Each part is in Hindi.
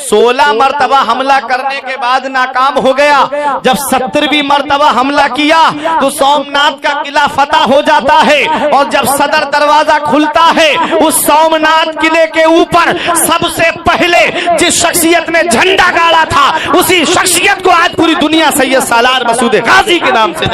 16 मरतबा हमला करने के बाद नाकाम हो गया। जब 70वीं मरतबा हमला किया तो सोमनाथ का किला फतह हो जाता है, और जब सदर दरवाजा खुलता है उस सोमनाथ किले के ऊपर सबसे पहले जिस शख्सियत ने झंडा गाड़ा था उसी शख्सियत को आज पूरी दुनिया सैयद सालार मसूद गाजी के नाम से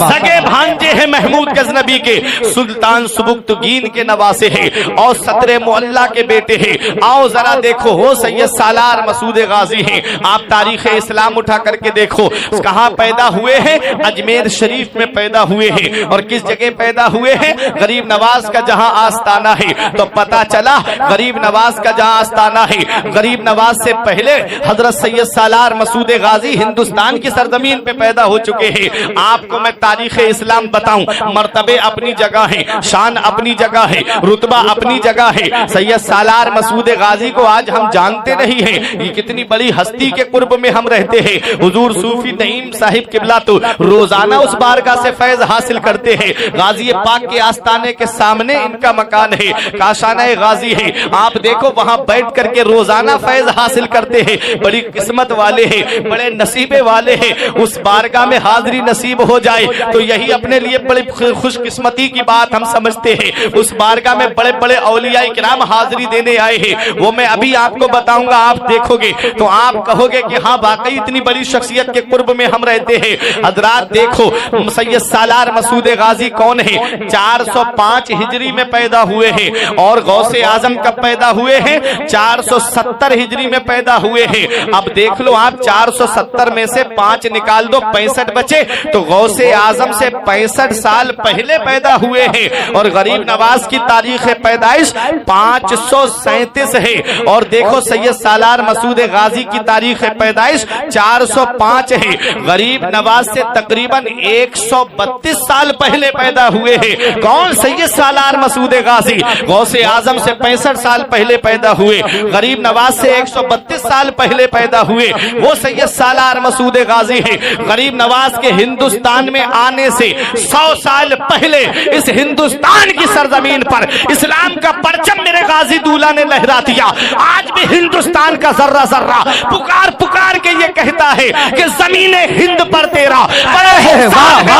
सगे भांजे हैं महमूद गजनबी के, सुल्तान सुबुक्तगीन के नवासे हैं और सदर मोहल्ला के बेटे हैं। आओ जरा देखो हो सैयद सालार मसूद गाजी हैं। आप तारीख इस्लाम उठा करके देखो कहाँ पैदा हुए हैं, अजमेर शरीफ में पैदा हुए हैं। और किस जगह पैदा हुए हैं, गरीब नवाज का जहाँ आस्ताना है। तो पता चला गरीब नवाज का जहाँ आस्ताना है, गरीब नवाज से पहले हजरत सैयद सालार मसूद गाजी हिंदुस्तान की सरजमीन पे पैदा हो चुके हैं। आपको मैं तारीख इस्लाम बताऊं, मर्तबे अपनी जगह है, शान अपनी जगह है, रुतबा अपनी जगह है। सैयद सालार मसूद गाजी को आज हम जानते नहीं हैं, ये कितनी बड़ी हस्ती के कुर्ब में हम रहते हैं। हुजूर सूफी नईम साहिब किबला तो रोजाना उस बारगाह से फैज हासिल करते हैं। गाजी पाक के आस्ताने के सामने इनका मकान है, काशाना गाजी है। आप देखो वहां बैठ करके रोजाना फैज हासिल करते हैं। बड़ी किस्मत वाले हैं, बड़े नसीबे वाले हैं। उस बारगाह में हाजिरी नसीब हो जाए तो यही अपने लिए बड़ी खुशकिस्मती की बात हम समझते हैं। उस बारगाह में बड़े बड़े औलिया किराम हाजिरी देने आए हैं, वो मैं अभी आपको बताऊंगा। आप देखोगे तो आप कहोगे कि हाँ वाकई इतनी बड़ी शख्सियत के कुर्ब में हम रहते हैं। हजरात देखो सैयद सालार मसूद गाजी कौन है, 405 हिजरी में पैदा हुए हैं और गौसे आजम कब पैदा हुए हैं, 470 हिजरी में पैदा हुए हैं। अब देख लो आप 470 में से 5 निकाल दो, 65 बचे। तो गौसे आजम से 65 साल पहले पैदा हुए हैं और गरीब नवाज की तारीख पैदाइश 537 है। और देखो सैयद सालार मसूद गाजी की तारीख पैदाइश 405 है। गरीब नवाज से तकरीबन 132 साल पहले पैदा हुए हैं। कौन, सैयद सालार मसूद गाजी। गौसे आजम से 65 साल पहले पैदा हुए, गरीब नवाज से 132 साल पहले पैदा हुए, वो सैयद सालार मसूद गाजी है। गरीब नवाज के हिंदुस्तान में आने से 100 साल पहले इस हिंदुस्तान की सरजमीन पर इस्लाम का परचम मेरे गाजी दूल्हा ने लहरा दिया। आज भी हिंदुस्तान का जर्रा जर्रा पुकार पुकार के ये कहता है कि जमीने हिंद पर तेरा बड़ा एहसान है,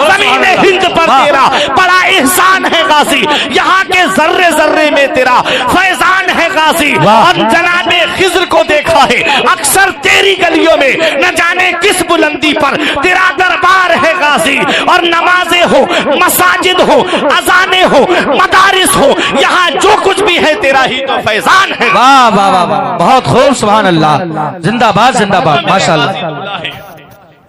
जमीने हिंद पर तेरा बड़ा एहसान है गाजी, यहाँ के जर्रे जर्रे में तेरा फैजान है गाजी। और जनाबे खिज्र को देखा है अक्सर तेरी गलियों में, न जाने किस बुलंदी पर तेरा दरबार है गाजी। और नमाजें हो, मसाजिद हो, अजाने हो, मदारिस हो, यहाँ जो कुछ भी है तेरा ही तो फैजान है। वाह वाह वाह, बहुत खूब, सुभान अल्लाह, जिंदाबाद जिंदाबाद, माशाअल्लाह।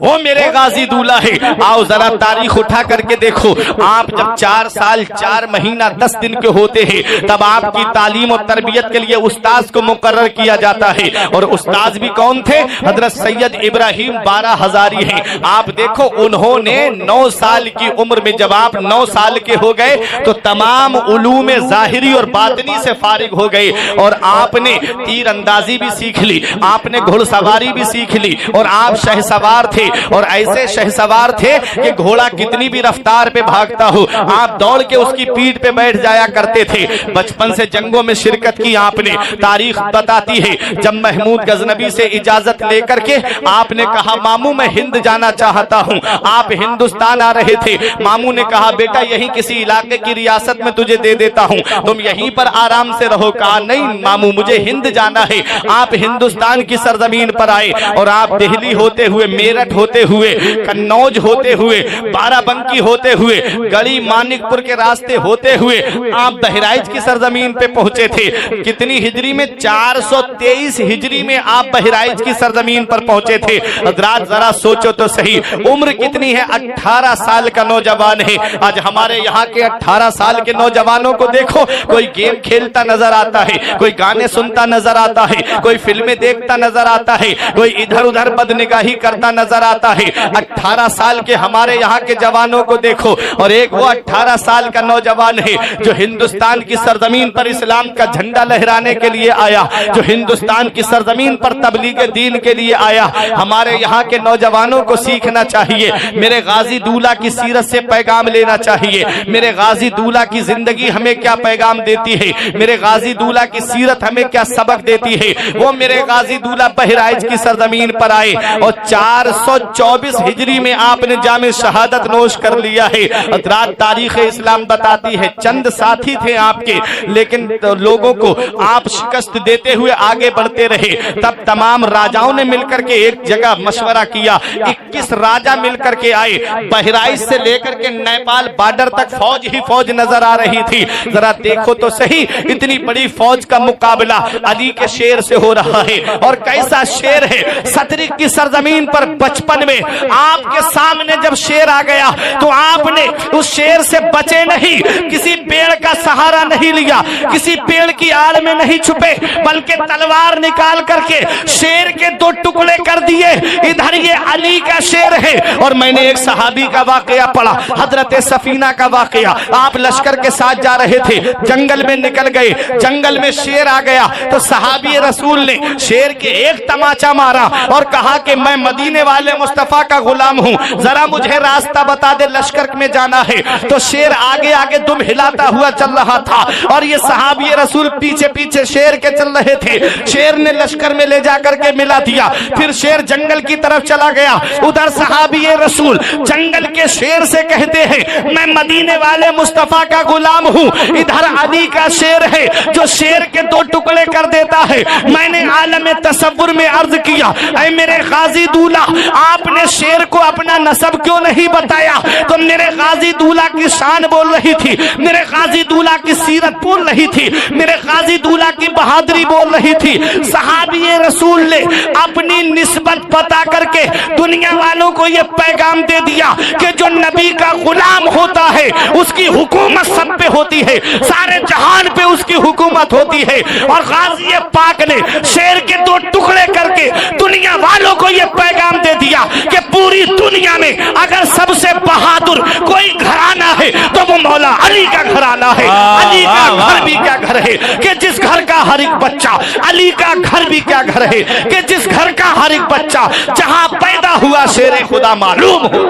वो मेरे गाजी दूल्हा है। आओ जरा तारीख उठा करके देखो, आप जब 4 साल 4 महीना 10 दिन के होते हैं तब आपकी तालीम और तरबियत के लिए उस्ताद को मुकर्रर किया जाता है। और उस्ताद भी कौन थे, हजरत सैयद इब्राहिम 12 हजारी हैं। आप देखो उन्होंने 9 साल की उम्र में, जब आप 9 साल के हो गए तो तमाम उलूम ज़ाहिरी और बातिनी से फारिग हो गए और आपने तीर अंदाजी भी सीख ली, आपने घुड़सवारी भी सीख ली और आप शहसवार थे। और ऐसे शहसवार थे कि घोड़ा कितनी भी रफ्तार पे भागता हो आप दौड़ के उसकी पीठ पे बैठ जाया करते थे। बचपन से जंगों में शिरकत की आपने। तारीख बताती है जब महमूद गजनबी से इजाजत लेकर के आपने कहा मामू मैं हिंद जाना चाहता हूँ, आप हिंदुस्तान आ रहे थे। मामू ने कहा बेटा यही किसी इलाके की रियासत में तुझे दे देता हूँ, तुम यहीं पर आराम से रहो। कहा नहीं मामू मुझे हिंद जाना है। आप हिंदुस्तान की सरजमीन पर आए और आप दिल्ली होते हुए, मेरठ होते हुए, कन्नौज होते हुए, बाराबंकी होते हुए, गढ़ी मानिकपुर के रास्ते होते हुए आप बहराइच की सरजमीन पे पहुंचे थे। कितनी हिजरी में, 423 हिजरी में आप बहराइच की सरजमीन पर पहुंचे थे। हजरात जरा सोचो तो सही, उम्र कितनी है, 18 साल का नौजवान है। आज हमारे यहाँ के 18 साल के नौजवानों को देखो, कोई गेम खेलता नजर आता है, कोई गाने सुनता नजर आता है, कोई फिल्में देखता नजर आता है, कोई इधर उधर बदनिगाही करता नजर आता है। 18 साल के हमारे यहाँ के जवानों को देखो, और एक वो 18 साल का नौजवान है जो हिंदुस्तान की सरजमीन पर इस्लाम का झंडा लहराने के लिए आया, जो हिंदुस्तान की सरजमीन पर तबलीग दीन के लिए आया। हमारे यहाँ के नौजवानों को सीखना चाहिए, मेरे गाजी दूल्हा की सीरत से पैगाम लेना चाहिए, मेरे गाजी दूल्हा की जिंदगी हमें क्या पैगाम देती है, मेरे गाजी दूल्हा की सीरत हमें क्या सबक देती है। वो मेरे गाजी दूल्हा बहराइच की सरजमीन पर आए और 424 हिजरी में आपने जामे शहादत नोश कर लिया है। रात तारीख इस्लाम बताती है चंद साथी थे आपके, लेकिन तो लोगों को आप शिकस्त देते हुए आगे बढ़ते रहे। तब तमाम राजाओं ने मिलकर के एक जगह मशवरा किया, 21 राजा मिलकर के आए। बहराइच से लेकर के नेपाल बॉर्डर तक फौज ही फौज नजर आ रही थी। जरा देखो तो सही, इतनी बड़ी फौज का मुकाबला अली के शेर से हो रहा है। और कैसा शेर है, सतरिक की सरजमीन पर बचपन में आपके सामने जब शेर आ गया तो आपने उस शेर से बचे नहीं, किसी पेड़ का सहारा नहीं लिया, किसी पेड़ की आड़ में नहीं छुपे, बल्कि तलवार निकाल करके शेर के 2 टुकड़े कर दिए। इधर ये अली का शेर है। और मैंने एक सहाबी का वाकया पढ़ा, हजरत सफीना का वाकया। आप लश्कर के साथ जा रहे थे, जंगल में निकल गए, जंगल में शेर आ गया तो सहाबी रसूल ने शेर के एक तमाचा मारा और कहा कि मैं मदीने वाले मुस्तफा का गुलाम हूँ, जरा मुझे रास्ता बता दे, लश्कर में जाना है। तो शेर आगे आगे दुम हिलाता हुआ चल रहा था और ये सहाबी रसूल पीछे पीछे शेर के चल रहे थे। शेर ने लश्कर में ले जाकर के मिला दिया, फिर शेर जंगल की तरफ चला गया। उधर सहाबी रसूल जंगल के शेर से कहते हैं मैं मदीने वाले मुस्तफा का गुलाम हूँ, इधर अली का शेर है जो शेर के 2 टुकड़े कर देता है। मैंने आलम तसव्वुर में अर्ज किया, ऐ मेरे गाजी दूल्हा, आपने शेर को अपना नसब क्यों नहीं बताया? तो मेरे गाजी दूल्हा की शान बोल रही थी, मेरे गाजी दूल्हा की सीरत बोल रही थी, मेरे गाजी दूल्हा की बहादुरी बोल रही थी। सहाबी रसूल ने अपनी निस्बत पता करके दुनिया वालों को यह पैगाम दे दिया कि जो नबी का गुलाम होता है उसकी हुकूमत सब पे होती है, सारे जहान पे उसकी हुकूमत होती है। और गाजी पाक ने शेर के 2 टुकड़े करके दुनिया वालों को यह पैगाम दे दिया कि पूरी दुनिया में अगर सबसे बहादुर कोई घराना है तो वो मौला अली का घराना है। अली का घर भी क्या घर है कि जिस घर का हर एक बच्चा, अली का घर भी क्या घर है कि जिस घर का हर एक बच्चा जहां पैदा हुआ शेर खुदा मालूम हो।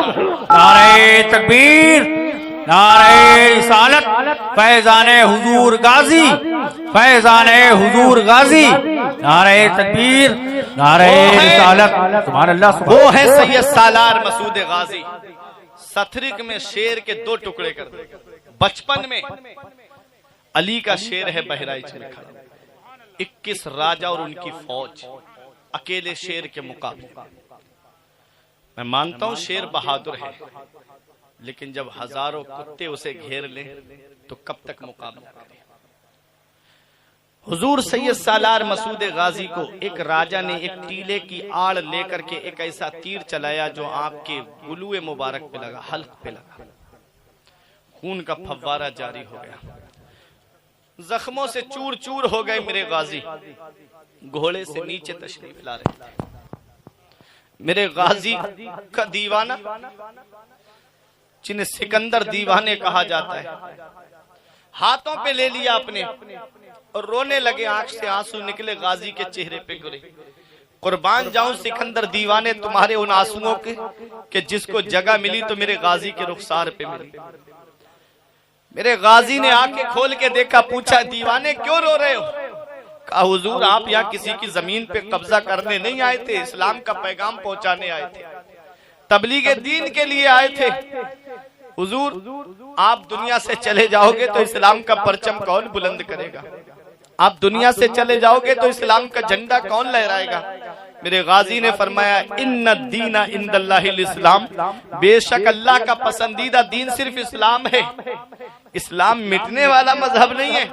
नारे तकबीर, नारे रिसालत, फैजाने हुजूर गाजी, फैजाने हुजूर गाजी, नारे तकबीर, नारे रिसालत, सुभान अल्लाह। वो है सैयद सालार मसूद गाजी, सथरिक में शेर के 2 टुकड़े कर दे। बचपन में अली का शेर है बहराइच में खड़ा, 21 राजा और उनकी फौज अकेले शेर के मुकाबले। मैं मानता हूं शेर बहादुर है, लेकिन जब हजारों कुत्ते उसे घेर लें तो कब तक मुकाबला करें? हुजूर सैयद सालार मसूद गाजी को एक राजा ने एक टीले की आड़ लेकर के एक ऐसा तीर चलाया जो आपके गुलुए मुबारक पे लगा, हल्क पे लगा, खून का फव्वारा जारी हो गया, जख्मों से चूर चूर हो गए। मेरे गाजी घोड़े से नीचे तशरीफ ला रहे थे। मेरे गाजी का दीवाना, जिन्हें सिकंदर दीवाने कहा जाता है, हाथों पे ले लिया अपने और रोने लगे, आंख से आंसू निकले, गाजी के चेहरे पे गिरे। कुर्बान जाऊं सिकंदर दीवाने तुम्हारे उन आंसुओं के कि जिसको जगह मिली तो मेरे गाजी के रुखसार पे मिली। मेरे गाजी ने आंखें खोल के देखा, पूछा दीवाने क्यों रो रहे हो? कहा हुजूर आप यहाँ किसी की जमीन पे कब्जा करने नहीं आए थे, इस्लाम का पैगाम पहुंचाने आए थे, तबलीग दीन के लिए आए थे। हुजूर आप दुनिया से चले जाओगे तो इस्लाम का परचम कौन बुलंद करेगा? आप दुनिया से चले जाओगे तो इस्लाम का झंडा कौन लहराएगा? मेरे गाजी ने फरमाया इन्ना दीना इंदल्लाहिल इस्लाम, बेशक अल्लाह का पसंदीदा दीन सिर्फ इस्लाम है। इस्लाम मिटने वाला मजहब नहीं है।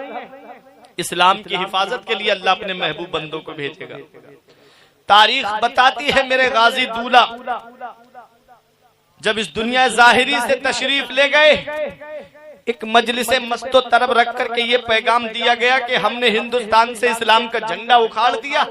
इस्लाम की हिफाजत के लिए अल्लाह अपने महबूब बंदों को भेजेगा। तारीख बताती है मेरे गाजी दूल्हा जब इस दुनिया जाहिरी से तशरीफ ले गए, एक मजलिस मस्तो तरब रख करके ये पैगाम दिया गया कि हमने हिंदुस्तान से इस्लाम का झंडा उखाड़ दिया,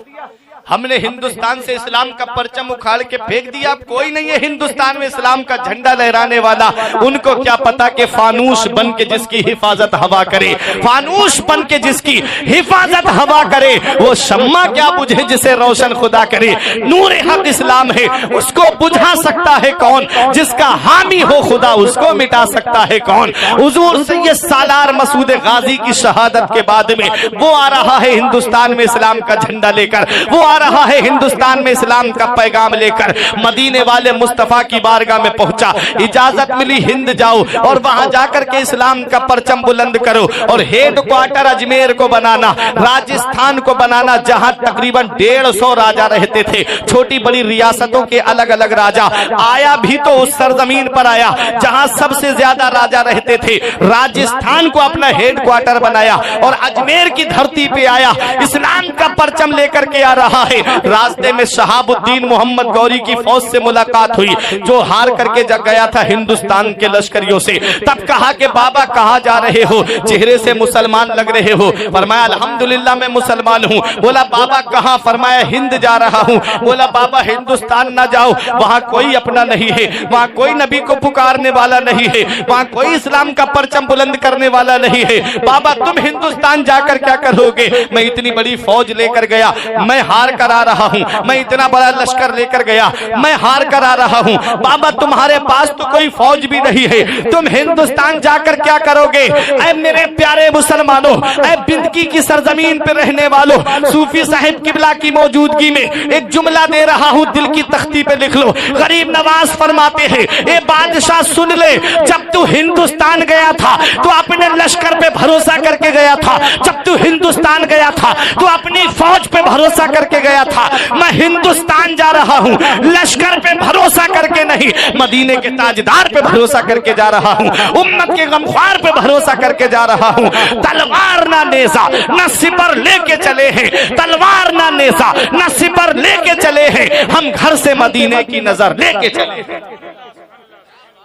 हमने हिंदुस्तान से इस्लाम का परचम उखाड़ के फेंक दिया, अब कोई नहीं है हिंदुस्तान में इस्लाम का झंडा लहराने वाला। उनको क्या पता कि फानूस बन के जिसकी हिफाजत हवा करे, फानूस बन के जिसकी हिफाजत हवा करे, वो शम्मा क्या बुझे जिसे रोशन खुदा करे। नूर हक इस्लाम है, उसको बुझा सकता है कौन, जिसका हामी हो खुदा उसको मिटा सकता है कौन। हुजूर सैयद सालार मसूद गाजी की शहादत के बाद में वो आ रहा है हिंदुस्तान में इस्लाम का झंडा लेकर, वो आ रहा है हिंदुस्तान में इस्लाम का पैगाम लेकर। मदीने वाले मुस्तफा की बारगाह में पहुंचा, इजाजत मिली हिंद जाओ और वहां जाकर के इस्लाम का परचम बुलंद करो। और हेड क्वार्टर अजमेर को बनाना, राजस्थान को बनाना, जहां तकरीबन 150 राजा रहते थे, छोटी बड़ी रियासतों के अलग अलग राजा। आया भी तो उस सरजमीन पर आया जहां सबसे ज्यादा राजा रहते थे, राजस्थान को अपना हेड क्वार्टर बनाया और अजमेर की धरती पे आया, इस्लाम का परचम लेकर के आ रहा है। रास्ते में शहाबुद्दीन मोहम्मद गौरी की फौज से मुलाकात हुई, जो हार करके जग गया था हिंदुस्तान के लश्करियों से। तब कहा कि बाबा कहाँ जा रहे हो, चेहरे से मुसलमान लग रहे हो। फरमाया अल्हम्दुलिल्लाह मैं मुसलमान हूँ। बोला बाबा कहाँ, फरमाया हिंद जा रहा हूँ। बोला बाबा हिंदुस्तान ना जाओ, वहाँ कोई अपना नहीं है, वहाँ कोई नबी को पुकारने वाला नहीं है, वहाँ कोई इस्लाम का परचम बुलंद करने वाला नहीं है। बाबा तुम हिंदुस्तान जाकर क्या करोगे? मैं इतनी बड़ी फौज लेकर गया, मैं हार कर आ रहा हूँ, मैं इतना बड़ा लश्कर लेकर गया, मैं हार कर आ रहा हूँ। बाबा तुम्हारे पास तो कोई फौज भी नहीं है, तुम हिंदुस्तान जाकर क्या करोगे? ऐ मेरे प्यारे मुसलमानों, ऐ बिंदकी की सरजमीन पे रहने वालों, सूफी साहिब किबला की मौजूदगी में एक जुमला दे रहा हूँ, दिल की तख्ती पे लिख लो। गरीब नवाज फरमाते हैं, ए बादशाह सुन ले, जब तू हिंदुस्तान गया था तो अपने लश्कर पे भरोसा करके गया था, जब तू हिंदुस्तान गया था तो अपनी फौज पे भरोसा करके गया था। मैं हिंदुस्तान जा रहा हूँ लश्कर पे भरोसा करके नहीं, मदीने के ताजदार पे भरोसा करके जा रहा हूँ, उम्मत के गमख्वार पे भरोसा करके जा रहा हूँ। तलवार ना नेजा ना सिपर लेके चले हैं, तलवार ना नेजा ना सिपर लेके चले हैं, हम घर से मदीने की नजर लेके चले हैं।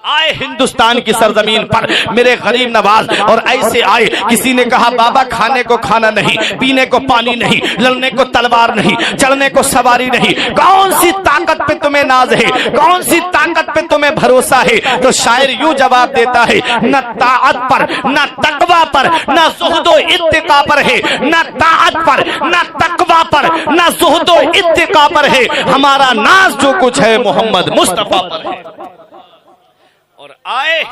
आए हिंदुस्तान की सरजमीन पर मेरे गरीब नवाज, और ऐसे आए। किसी ने कहा बाबा खाने को खाना नहीं, पीने को पानी नहीं, लड़ने को तलवार नहीं, चढ़ने को सवारी नहीं, कौन सी ताकत पे तुम्हें नाज है, कौन सी ताकत पे तुम्हें भरोसा है? तो शायर यूं जवाब देता है, न ताअत पर न तकवा पर न ज़ुहदो इत्तिका पर है, न ताअत पर न तकवा पर न ज़ुहदो इत्तिका पर है, हमारा नाज जो कुछ है मोहम्मद मुस्तफा पर है। और आए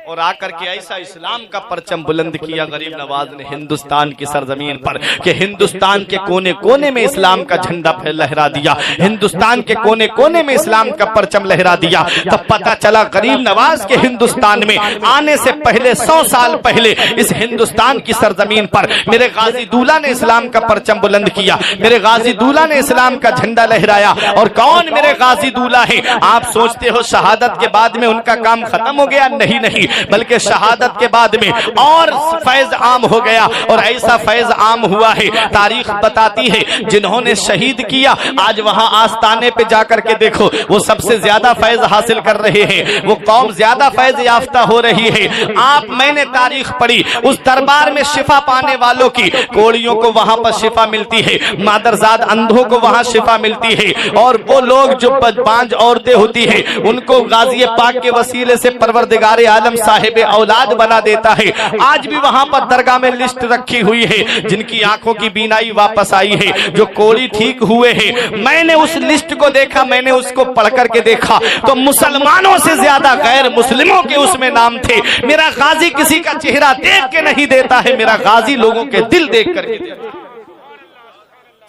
और आकर के ऐसा इस्लाम का परचम बुलंद किया गरीब नवाज ने हिंदुस्तान की सरजमीन पर कि हिंदुस्तान के कोने कोने में इस्लाम का झंडा लहरा दिया, हिंदुस्तान के कोने कोने में इस्लाम का परचम लहरा दिया। तब पता चला गरीब नवाज के हिंदुस्तान में आने से पहले 100 साल पहले इस हिंदुस्तान की सरजमीन पर मेरे गाजी दूल्हा ने इस्लाम का परचम बुलंद किया, मेरे गाजी दूल्हा ने इस्लाम का झंडा लहराया। और कौन मेरे गाजी दूल्हा है? आप सोचते हो शहादत के बाद में उनका काम खत्म हो गया? नहीं नहीं, बल्कि शहादत के बाद में और फैज आम हो गया। और ऐसा फैज आम हुआ है, तारीख बताती है, जिन्होंने शहीद किया आज वहां आस्ताने पे जाकर के देखो, वो सबसे ज्यादा फैज हासिल कर रहे हैं, वो कौम ज्यादा फैज याफ्ता हो रही है। आप मैंने तारीख पढ़ी, उस दरबार में शिफा पाने वालों की, कोड़ियों को वहां पर शिफा मिलती है, मादरजाद अंधों को वहां शिफा मिलती है, और वो लोग जो बांझ औरतें होती है उनको गाज़ी पाक के वसीले से परवरदिगार आलम साहिब औलाद बना देता है। आज भी वहां पर दरगाह में लिस्ट रखी हुई है, जिनकी आंखों की बीनाई वापस आई है, जो कोड़ी ठीक हुए हैं। मैंने उस लिस्ट को देखा, मैंने उसको पढ़ करके देखा तो मुसलमानों से ज्यादा गैर मुस्लिमों के उसमें नाम थे। मेरा गाजी किसी का चेहरा देख के नहीं देता है, मेरा गाजी लोगों के दिल देख करके देता है।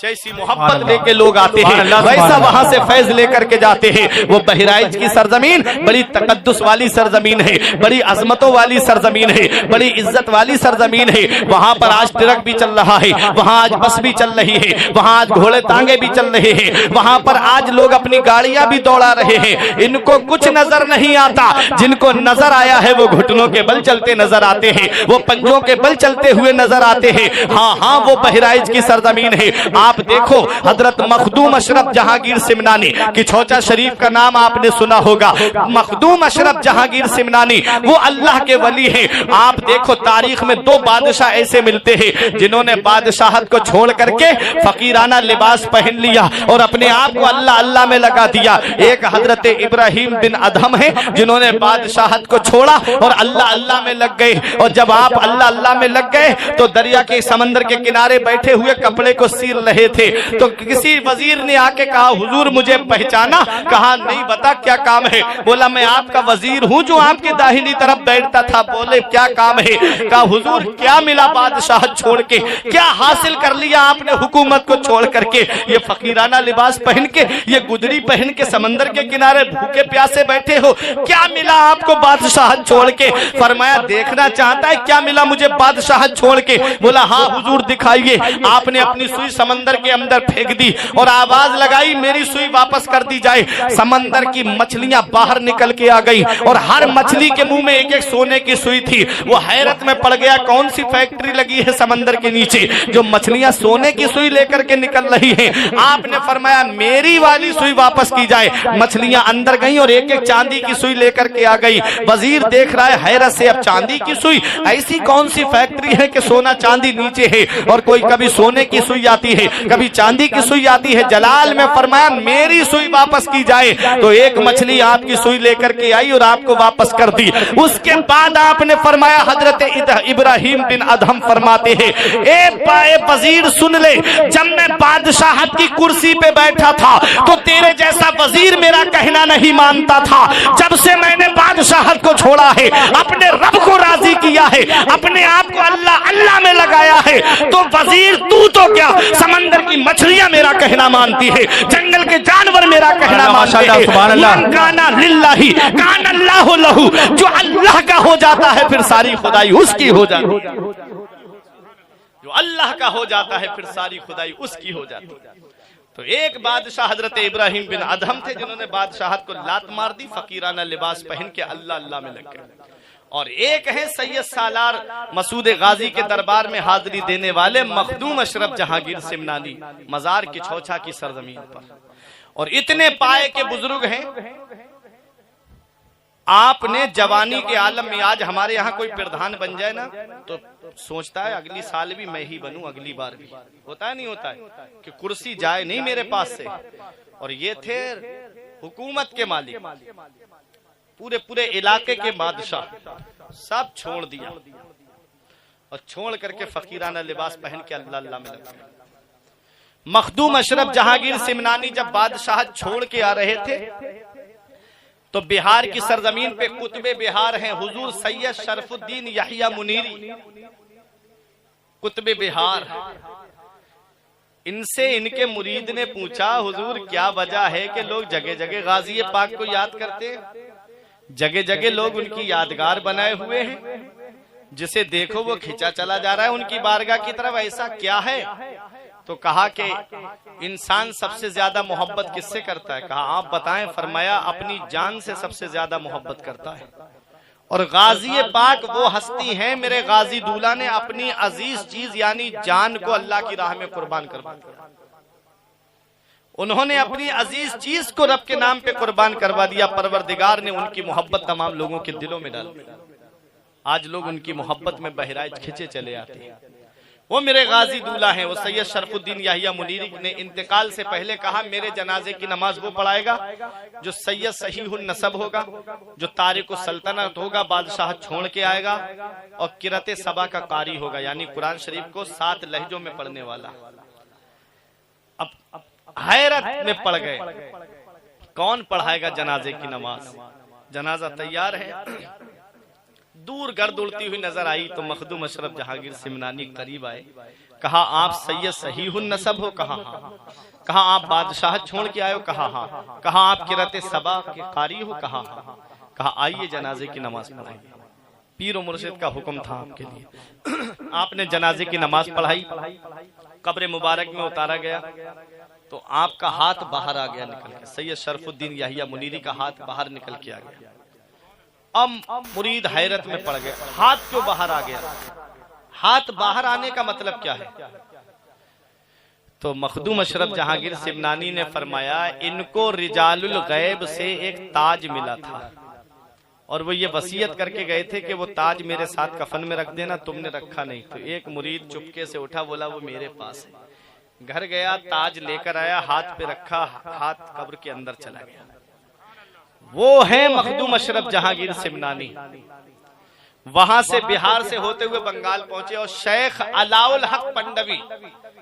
जैसी मोहब्बत लेके लोग आते हैं वैसा वहां से फैज लेकर के जाते हैं। वो बहराइच की सरजमीन बड़ी तकद्दुस वाली सरजमीन है, बड़ी अजमतों वाली सरजमीन है, बड़ी इज्जत वाली सरजमीन है। वहां पर आज ट्रक भी चल रहा है, वहां आज बस भी चल रही है, वहां आज घोड़े तांगे भी चल रहे हैं, वहां पर आज लोग अपनी गाड़ियां भी दौड़ा रहे हैं। इनको कुछ नजर नहीं आता, जिनको नजर आया है वो घुटनों के बल चलते नजर आते हैं, वो पंजों के बल चलते हुए नजर आते हैं। हाँ हाँ, वो बहराइच की सरजमीन है। आप देखो हजरत मखदूम अशरफ जहांगीर सिमनानी की छोचा शरीफ का नाम आपने सुना होगा। मखदूम अशरफ जहांगीर सिमनानी वो अल्लाह के वली हैं। आप देखो तारीख में दो बादशाह ऐसे मिलते हैं जिन्होंने बादशाहत को छोड़ करके फकीराना लिबास पहन लिया और अपने आप को अल्लाह अल्लाह में लगा दिया। एक हजरत इब्राहिम बिन अदहम है जिन्होंने बादशाहत को छोड़ा और अल्लाह अल्लाह में लग गए। और जब आप अल्लाह अल्लाह में लग गए तो दरिया के समंदर के किनारे बैठे हुए कपड़े को सील रहे थे तो किसी वजीर ने आके कहा हुजूर मुझे पहचाना? कहा नहीं, बता क्या काम है? बोला मैं आपका वजीर हूँ जो आपके दाहिनी तरफ बैठता था। बोले क्या काम है? कहा हुजूर क्या मिला बादशाह छोड़ के, क्या हासिल कर लिया आपने हुकूमत को छोड़ करके? ये फकीराना लिबास पहन के, ये गुदड़ी पहन के समंदर के किनारे भूखे प्यासे बैठे हो, क्या मिला आपको बादशाह छोड़ के? फरमाया देखना चाहता है क्या मिला मुझे बादशाह छोड़ के? बोला हाँ हुजूर दिखाइए। आपने अपनी सुई समंदर के अंदर फेंक दी और आवाज लगाई मेरी सुई वापस कर दी जाए। समंदर की मछलियां बाहर निकल के आ गई और हर मछली के मुंह में एक एक सोने की सुई थी। वो हैरत में पड़ गया, कौन सी फैक्ट्री लगी है समंदर के नीचे जो मछलियां सोने की सुई लेकर के निकल रही हैं? आपने फरमाया मेरी वाली सुई वापस की जाए। मछलियां अंदर गई और एक एक चांदी की सुई लेकर के आ गई। वजीर देख रहा है हैरत से, अब चांदी की सुई, ऐसी कौन सी फैक्ट्री है कि सोना चांदी नीचे है और कोई कभी सोने की सुई आती है कभी चांदी की सुई आती है। जलाल में फरमाया मेरी सुई वापस की जाए। तो एक मछली आपकी सुई लेकर के आई और आपको वापस कर दी। उसके बाद आपने फरमाया हजरत इब्राहिम बिन अदहम फरमाते हैं ए वजीर सुन ले, जब मैं बादशाहत की कुर्सी पे बैठा था तो तेरे जैसा वजीर मेरा कहना नहीं मानता था। जब से मैंने बादशाहत को छोड़ा है, अपने रब को राजी किया है, अपने आप को अल्लाह अल्लाह में लगाया है, तो वजीर तू तो क्या समंदर की मछलियां मेरा कहना मानती है, जंगल के जानवर मेरा कहना मानते हैं। काना लिल्लाही कान अल्लाहु लहू, जो अल्लाह का हो जाता है फिर सारी खुदाई उसकी हो जाती है। जो अल्लाह का हो जाता है फिर सारी खुदाई उसकी हो जाती है। तो एक बादशाह हजरत इब्राहिम बिन अदहम थे जिन्होंने बादशाहत को लात मार दी, फकीराना लिबास पहन के अल्लाह अल्लाह में लग गए। और एक है सैयद सालार मसूद गाजी के दरबार में हाजिरी देने वाले मखदूम अशरफ जहांगीर सिमनानी, मजार की छौछा की सरजमीन पर। और इतने पाए के बुजुर्ग हैं। आपने जवानी के आलम में, आज हमारे यहाँ कोई प्रधान बन जाए ना तो सोचता है अगली साल भी मैं ही बनूं, अगली बार भी। होता है नहीं होता है कि कुर्सी जाए नहीं मेरे पास से। और ये थे हुकूमत के मालिक, पूरे पूरे इलाके के बादशाह, सब छोड़ दिया और छोड़ करके फकीराना लिबास पहन के अल्लाह अल्लाह में लग गए। मखदूम अशरफ जहांगीर सिमनानी जब बादशाह छोड़ के आ रहे थे तो बिहार की सरजमीन पे कुतुबे बिहार हैं हुजूर सैयद शरफुद्दीन यहिया मुनीरी, कुतुबे बिहार। इनसे इनके मुरीद ने पूछा हुजूर क्या वजह है कि लोग जगह जगह गाजी पाक को याद करते हैं, जगह जगह लोग उनकी यादगार बनाए हुए हैं, जिसे देखो वो खिंचा चला जा रहा है उनकी बारगाह की तरफ, ऐसा क्या है? तो कहा कि इंसान सबसे ज्यादा मोहब्बत किससे करता है? कहा आप बताएं। फरमाया अपनी जान से सबसे ज्यादा मोहब्बत करता है। और गाजी पाक वो हस्ती हैं, मेरे गाजी दूल्हा ने अपनी अजीज चीज यानी जान को अल्लाह की राह में कुर्बान करवा दिया। उन्होंने अपनी अजीज चीज को रब के नाम पे कुर्बान करवा दिया। परवरदिगार ने उनकी मोहब्बत तमाम लोगों के दिलों में डाल दी। आज लोग उनकी मोहब्बत में बहराइच खिंचे चले आते हैं। वो मेरे गाजी दूल्हा हैं, वो सैयद शरफुद्दीन याहिया मुनीरी ने इंतकाल से पहले कहा मेरे जनाजे की नमाज वो पढ़ाएगा जो सैयद सहीहुन नसब होगा, जो तारिक सल्तनत होगा, बादशाह छोड़ के आएगा, और किरते सबा का कारी होगा, यानी कुरान शरीफ को 7 लहजों में पढ़ने वाला। अब हैरत में पड़ गए, कौन पढ़ाएगा जनाजे की नमाज? जनाजा तैयार है, दूर गर्द उड़ती हुई नजर आई तो मखदूम अशरफ जहांगीर सिमनानी करीब आए। कहा आप सैयद सहीहुन नसब हो? कहा हाँ। कहा आप बादशाह छोड़ के आए हो? कहा हाँ। कहा आप किरते सबा के कारी हो? कहा हाँ। कहा आइए जनाजे की नमाज पढ़ाइए। पीर और मुर्शिद का हुक्म था आपके लिए। आपने जनाजे की नमाज पढ़ाई, कब्र मुबारक में उतारा गया तो आपका हाथ बाहर आ गया निकल के, सैयद शरफुद्दीन याहिया मुनीरी का हाथ बाहर निकल के आ गया। अब मुरीद हैरत में पड़ गए, हाथ क्यों बाहर आ गया? हाथ बाहर आने का मतलब क्या है? तो मखदूम अशरफ जहांगीर सिमनानी ने फरमाया इनको रिजालुल गैब से एक ताज मिला था और वो ये वसीयत करके गए थे कि वो ताज मेरे साथ कफन में रख देना, तुमने रखा नहीं। तो एक मुरीद चुपके से उठा, बोला वो मेरे पास है। घर गया, ताज लेकर आया, हाथ पे रखा, हाथ कब्र के अंदर चला गया। वो है मखदूम अशरफ जहांगीर सिमनानी। वहां से बिहार से होते हुए बंगाल पहुंचे और शेख अलाउल हक पंडवी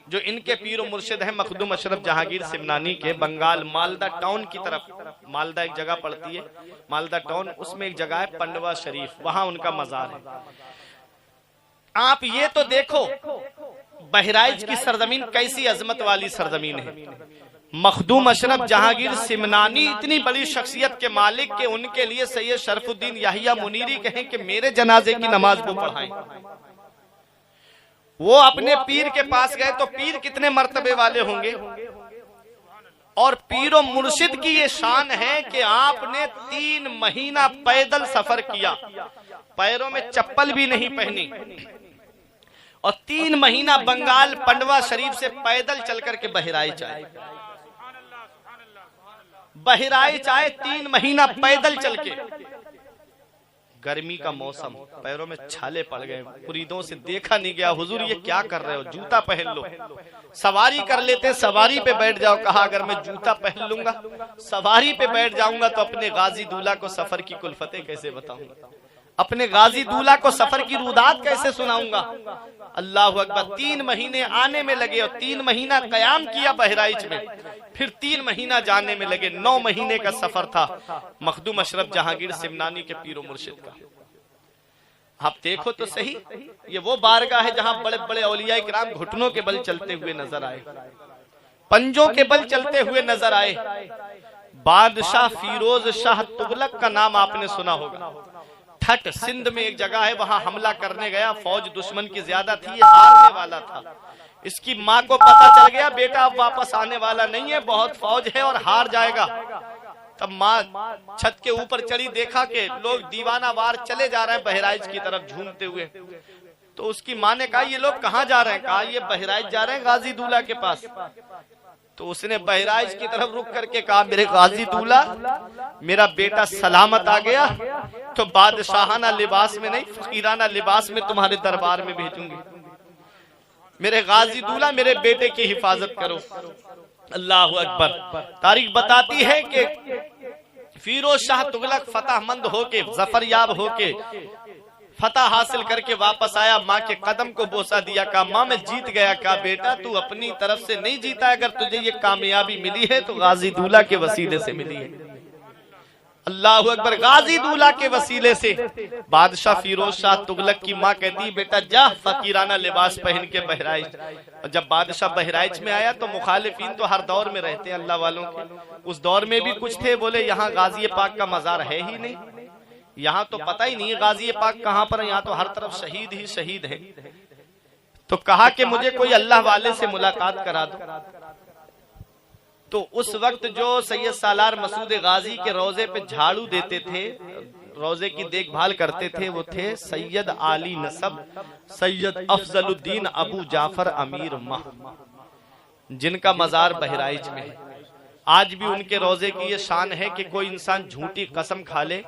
जो इनके पीर मुर्शिद है मखदूम अशरफ जहांगीर सिमनानी के, बंगाल मालदा टाउन की तरफ, मालदा एक जगह पड़ती है, मालदा टाउन, उसमें एक जगह है पंडवा शरीफ, वहां उनका मजार है। आप ये तो देखो बहराइच की सरजमीन कैसी अजमत वाली सरजमीन है। मखदूम अशरफ जहांगीर सिमनानी इतनी बड़ी शख्सियत के मालिक के उनके लिए सैयद शरफुद्दीन याहिया मुनीरी कहें कि मेरे जनाजे की नमाज वो पढ़ाएं। वो अपने पीर के पास गए तो पीर कितने मर्तबे वाले होंगे, और पीरो मुर्शिद की ये शान है कि आपने 3 महीना पैदल सफर किया, पैरों में चप्पल भी नहीं पहनी, और 3 महीना बंगाल पंडवा शरीफ से पैदल चल करके बहराइच आए। बहराइच आए 3 महीना पैदल चल के, गर्मी का मौसम, पैरों में छाले पड़ गए, मुरीदों से देखा नहीं गया, हुजूर ये क्या कर रहे हो, जूता पहन लो, सवारी कर लेते, सवारी पे बैठ जाओ। कहा अगर मैं जूता पहन लूंगा, सवारी पे बैठ जाऊंगा तो अपने गाजी दूल्हा को सफर की कुल्फतें कैसे बताऊंगा, अपने गाजी दूल्हा को सफर की रुदात कैसे सुनाऊंगा। अल्लाह अकबर। 3 महीने आने में लगे और 3 महीना कयाम किया बहराइच में, फिर 3 महीना जाने में लगे। 9 महीने का सफर था मखदूम अशरफ जहांगीर सिमनानी के पीरो मुर्शिद का। आप देखो तो सही, ये वो बारगाह है जहां बड़े बड़े औलिया किराम घुटनों के बल चलते हुए नजर आए, पंजों के बल चलते हुए नजर आए। बादशाह फिरोज शाह तुगलक का नाम आपने सुना होगा। ठट सिंध में एक जगह है, वहां हमला करने गया, फौज दुश्मन की ज्यादा थी, ये हारने वाला था। इसकी माँ को पता चल गया बेटा अब वापस आने वाला नहीं है, बहुत फौज है और हार जाएगा। तब माँ छत के ऊपर चढ़ी, देखा कि लोग दीवाना वार चले जा रहे हैं बहराइच की तरफ झूमते हुए। तो उसकी माँ ने कहा ये लोग कहाँ जा रहे हैं? कहा ये बहराइच जा रहे हैं गाजी दूल्हा के पास। तो उसने बहराइच की तरफ रुक करके कहा मेरे गाजी दूल्हा, मेरा बेटा सलामत आ गया तो बादशाहाना लिबास में नहीं, फकीराना लिबास में तुम्हारे दरबार में भेजूंगी। मेरे गाजी दूल्हा, मेरे बेटे की हिफाजत करो। अल्लाह अकबर। तारीख बताती है कि फिरोज शाह तुगलक फतहमंद होके, जफरयाब होके, फतह हासिल करके वापस आया, माँ के कदम को बोसा दिया, कहा माँ मैं जीत गया। कहा बेटा तू अपनी तरफ से नहीं जीता, अगर तुझे ये कामयाबी मिली है तो गाजी दूल्हा के वसीले से मिली है। अल्लाह अकबर। गाजी दूल्हा के वसीले से। बादशाह फिरोज शाह तुगलक की माँ कहती बेटा जा फकीराना लिबास पहन के बहराइच। और जब बादशाह बहराइच में आया तो मुखालिफिन तो हर दौर में रहते हैं अल्लाह वालों के, उस दौर में भी कुछ थे, बोले यहाँ गाजी पाक का मजार है ही नहीं, यहाँ तो पता ही नहीं गाजी पाक कहाँ पर है, यहाँ तो हर तरफ शहीद ही शहीद है। तो कहा कि मुझे कोई अल्लाह वाले से मुलाकात करा दो। तो उस वक्त जो सैयद सालार मसूद गाजी के रोजे पे झाड़ू देते थे, रोजे की देखभाल करते थे, वो थे सैयद आली नसब सैयद अफजलुद्दीन अबू जाफर अमीर माह, जिनका मजार बहराइच में है। आज भी उनके रोजे की ये शान है कि कोई इंसान झूठी कसम खा ले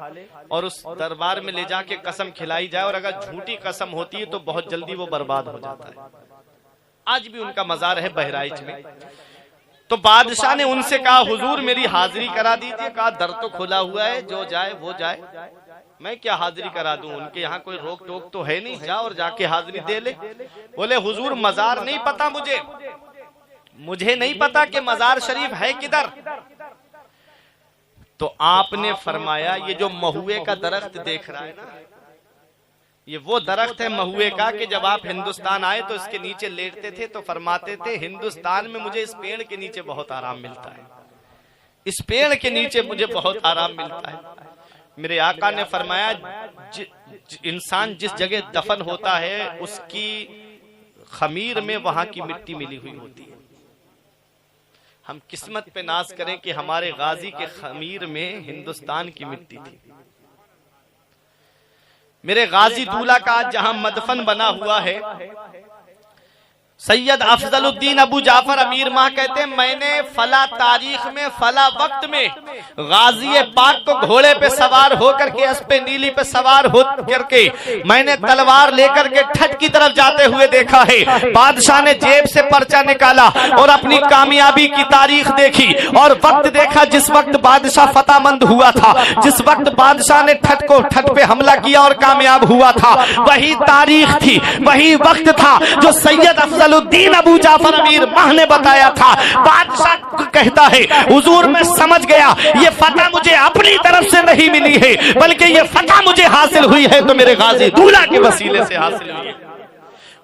और उस दरबार में ले जाके कसम खिलाई जाए, और अगर झूठी कसम होती है तो बहुत जल्दी वो बर्बाद हो जाता है। आज भी उनका मजार है बहराइच में। तो बादशाह ने उनसे कहा हुजूर मेरी हाजिरी करा दीजिए। कहा दर तो खुला हुआ है, जो जाए वो जाए, मैं क्या हाजिरी करा दूं, उनके यहाँ कोई रोक टोक तो है नहीं, जा और जाके हाजिरी दे ले। बोले हुजूर मजार नहीं पता मुझे नहीं पता कि मजार शरीफ है किधर। तो आपने फरमाया ये जो महुए का दरख्त देख रहा है ना, ये वो दरख्त है महुए का कि जब आप हिंदुस्तान आए तो इसके नीचे लेटते थे तो फरमाते थे हिंदुस्तान में मुझे इस पेड़ के नीचे बहुत आराम मिलता है, इस पेड़ के नीचे मुझे बहुत आराम मिलता है। मेरे आका ने फरमाया इंसान जिस जगह दफन होता है उसकी खमीर में वहां की मिट्टी मिली हुई होती है। हम किस्मत पे नाज करें कि हमारे गाजी के खमीर में हिंदुस्तान की मिट्टी थी। मेरे गाजी दूल्हा का जहां मदफन बना हुआ है, सैयद अफजलुद्दीन अबू जाफर अमीर माह कहते हैं, मैंने फला तारीख में फला वक्त में गाजी पाक को घोड़े पे सवार होकर के अस्पे नीली पे सवार हो करके मैंने तलवार लेकर के ठट की तरफ जाते हुए देखा है। बादशाह ने जेब से पर्चा निकाला और अपनी कामयाबी की तारीख देखी और वक्त देखा जिस वक्त बादशाह फतेहमंद हुआ था, जिस वक्त बादशाह ने ठट पे हमला किया और कामयाब हुआ था, वही तारीख थी, वही वक्त था जो सैयद अफजलुद्दीन अबू जाफर अमीर माह ने बताया था। बादशाह कहता है, हुजूर मैं समझ गया ये फतह मुझे अपनी तरफ से नहीं मिली है, बल्कि ये फतह मुझे हासिल हुई है तो मेरे गाजी दूल्हा के वसीले से हासिल हुई है।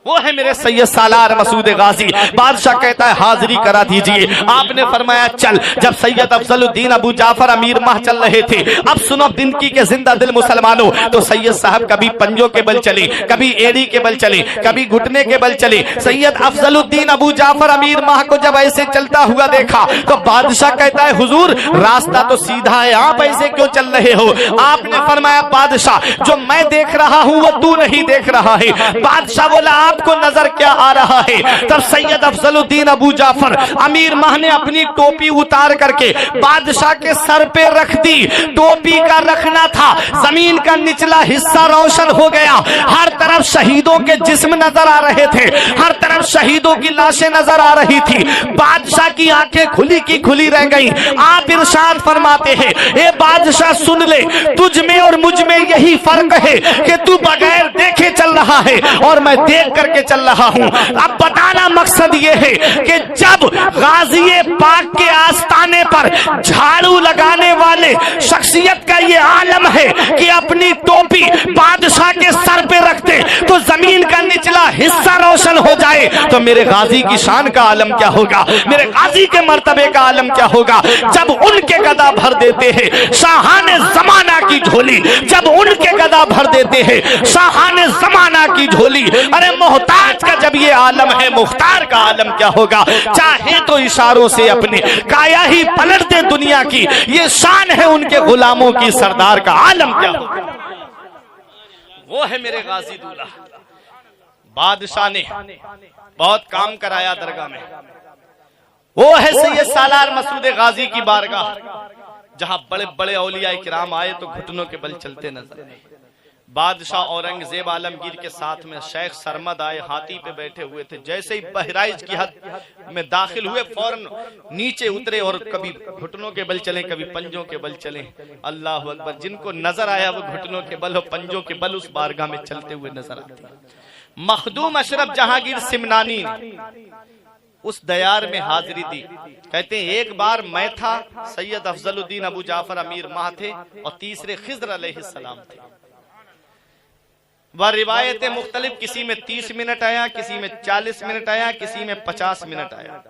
वो है मेरे सैयद सालार मसूद गाजी। बादशाह कहता है हाजिरी करा दीजिए। आपने फरमाया चल। जब सैयद अफजलुद्दीन अबू जाफर अमीर माह चल रहे थे, अब सुनो दिनकी के जिंदा दिल मुसलमानों, तो सैयद साहब कभी पंजों के बल चले, कभी एड़ी के बल चले, कभी घुटने के बल चले। सैयद अफजलुद्दीन अबू जाफर अमीर माह को जब ऐसे चलता हुआ देखा तो बादशाह कहता है हुजूर रास्ता तो सीधा है, आप ऐसे क्यों चल रहे हो? आपने फरमाया बादशाह जो मैं देख रहा हूं वो तू नहीं देख रहा है। बादशाह बोला आपको नजर क्या आ रहा है? तब सैयद अफजलुद्दीन अबू जाफर अमीर माह ने अपनी टोपी उतार करके बादशाह के सर पे रख दी। टोपी का रखना था, जमीन का निचला हिस्सा रोशन हो गया। हर तरफ शहीदों के जिस्म नजर आ रहे थे, हर तरफ शहीदों की लाशें नजर आ रही थी। बादशाह की आंखें खुली की खुली रह गई। आप इरशाद फरमाते हैं, ए बादशाह सुन ले, तुझ में और मुझ में यही फर्क है कि तू बगैर देखे चल रहा है और मैं देख करके चल रहा हूं। अब बताना मकसद यह है कि जब गाजी पाक के आस्ताने पर झाड़ू लगाने वाले शख्सियत का ये आलम है कि अपनी टोपी बादशाह के सर पे रखते तो जमीन का निचला हिस्सा रोशन हो जाए, तो मेरे गाजी की शान का आलम क्या होगा, मेरे गाजी के मर्तबे का आलम क्या होगा। जब उनके गदा भर देते हैं शाहाने जमाना की झोली, जब उनके गदा भर देते हैं शाहाने जमाना की झोली, अरे मोहताज का जब ये आलम है मुख्तार का आलम क्या होगा। चाहे तो इशारों से अपने काया ही पलट दे दुनिया की, ये शान है उनके गुलामों की, सरदार का आलम क्या होगा। वो है मेरे गाजी दूल्हा। बादशाह ने बहुत काम कराया दरगाह में। वो है सैयद सालार मसूद गाजी की बारगाह, जहां बड़े बड़े औलिया किराम आए तो घुटनों के बल चलते नजर आए। बादशाह औरंगजेब आलमगीर के साथ में शेख सरमद आए, हाथी पे बैठे हुए थे। जैसे ही बहराइच की हद में दाखिल हुए फौरन नीचे उतरे और कभी घुटनों के बल चले, कभी पंजों के बल चले। अल्लाह अकबर। जिनको नजर आया वो घुटनों के बल और पंजों के बल उस बारगाह में चलते हुए नजर आते। मखदूम अशरफ जहांगीर सिमनानी उस दयार में हाजिरी दी। कहते हैं एक बार मैं था, सैयद अफजलुद्दीन अबू जाफर अमीर माह थे और तीसरे खिज़्र अलैहिस्सलाम थे। वह रिवायतें मुख्तलिफ, किसी में 30 मिनट आया, किसी में 40 मिनट आया, किसी में 50 मिनट आया।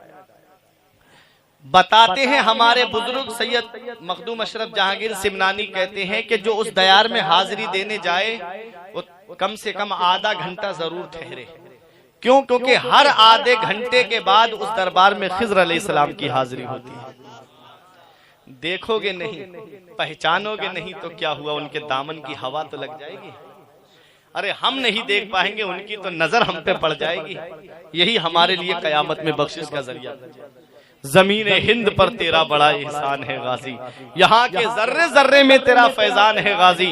बताते हैं हमारे बुजुर्ग सैयद मखदूम अशरफ जहांगीर सिमनानी कहते हैं कि जो उस दयार में हाजिरी देने जाए वो कम से कम आधा घंटा जरूर ठहरे। क्यों? क्योंकि हर आधे घंटे के बाद उस दरबार में खिज़्र अलैहिस्सलाम की हाजिरी होती है। देखोगे नहीं, पहचानोगे नहीं तो क्या हुआ, उनके दामन की हवा तो लग जाएगी। अरे हम नहीं देख पाएंगे, उनकी तो नजर हम पे पड़ जाएगी। यही हमारे लिए कयामत में बख्शिश का जरिया। जमीन हिंद पर तेरा बड़ा एहसान है गाजी, यहाँ के जर्रे जर्रे में तेरा फैजान है गाजी।